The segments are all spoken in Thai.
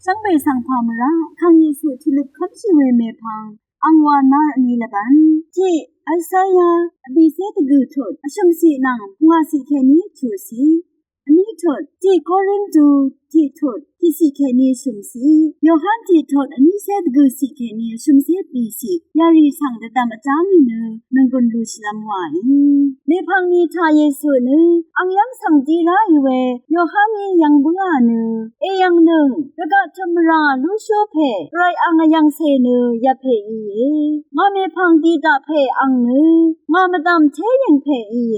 จังเบสังพามระคังเยซูที่ลุกคับชีเวเมพังอังวานาอันนี้ละบันที่ไอซายาอบิเซตกุทดอชมสีนังงาสีแค่นี้ชูสีอันนี้ทดที่โครินตูที่ทดที่สีแค่นี้ชุมสีโยฮันที่ทดอันนี้เซตกุสีแค่นี้ชุมสีปีสียารีสังเดตามอาจารย์เนนังกุนลูชลามวายในพังนี้ทาเยซูเนอังยังสังจีราอีเวโยฮันนี้ยังบังอาเนเอยังหนึ่งระกะธรรมราลูโชเพไรอังยังเซเนยาเพอีเยงาเมพังดีตาเพอังเนงามาดามเทยังเพอีเย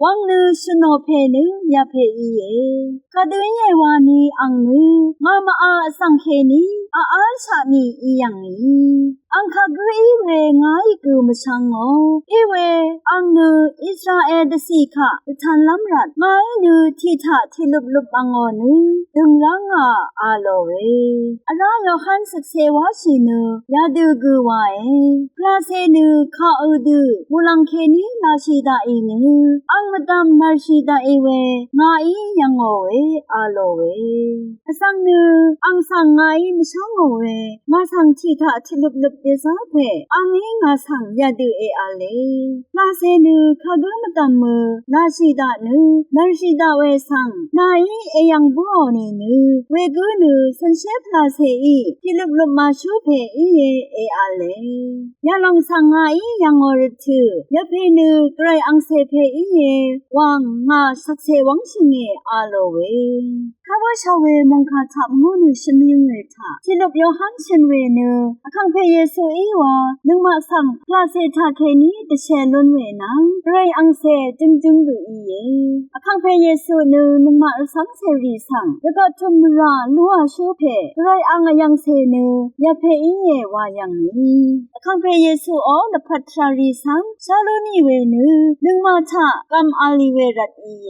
วังเนชโนเพเนยาเพอีเยคาดุยเยวานีอังเนงามาอาสังเคนีอาชานีอียังนีอังคากุอีเวงาอีกุมชังโงอีเวอังเนอิสราเอลดสีคะทันลัมรัดงาอีเนทิทะทิลุบลุบอังโงเนดึงรังอาโลเวอะราโยฮันสักเซวาชิเนยาดูกุวาเอพลาเซเนคาอูดูมูลังเคนีลาชิดาอีเนอังมดามนาชิดาอีเวงาอียังโงเวอาโลเวอสังเนอังสังงาอีมชังโงเวงาสังทิทะทิลุบลุบเดซาเพอังอีงาสังยาดูเออาเลพลาเซเนคาดุมดามลาชิดาเนนาชิดาเวสังนาอีเอยังบุโอเนเนเวกุเนสันเชพลาเซอีทิลุบลุบมาชูเพอีเออาเลยาลองสังงาอียังโอรตุยะเพเนไกรอังเซเพอีวังงาสักเซวังชิเงอาโลเวข้าว่าชาวเวมงคาทับงูนุชนิงเวทาที่ลบโยฮันเชนเวเนอคังเพเยซูอีวานึงมาสังพลาเซทาเคนีตะเชลนเวนังไกรอังเซจึงกุอีเยอคังเพเยซูเนนึงมาสังเซรีสังแล้วก็ทุมราลัวชูเพไกรอังยังเซเนยะเพอีวายังนี้อคังเพเยซูออละพัทรารีสังชาโลนีเวเนนึงมาทะกัมอาลีเวรัตอีเย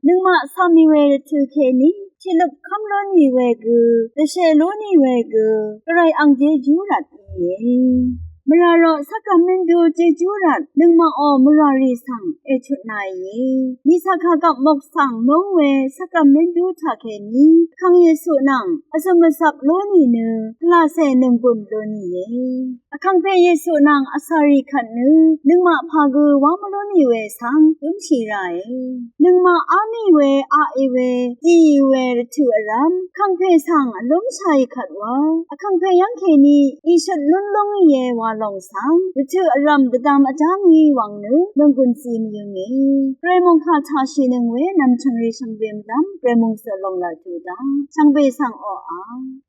นึงมาสามีเวรตุเคนีที่ลบคำโลนีเวกุตะเชโลนีเวกุไกรอังเจจูรัตอีเยมราโรสักกะมินดูเจจูรัตนึงมาออมรารีสังเอชุดนายเยมิสักขะกับมกสังนงเวสักกะมินดูทาเคนีคังเยซูนังอสมสับโลนีเนพลาเซนึงกุนโลนีเยคังเพเยซูนังอสาริขันนึงมาพากุวามโลนีเวสังตุมชีไรนึงมาอามีเวอาเอเวจีเวรตุอรัมคังเพสังอลมชัยขัดวาคังเพยังเคนีอีชุดลุนลงเยวาลองสังรตุอรัมตะตามอาจารย์งีวังนึนงกุนซีมยุงเงเกรมงคาทาชินึงเวนำชังรีชังเวมดำเกรมงเสลงลาตูดาชังเบสังออา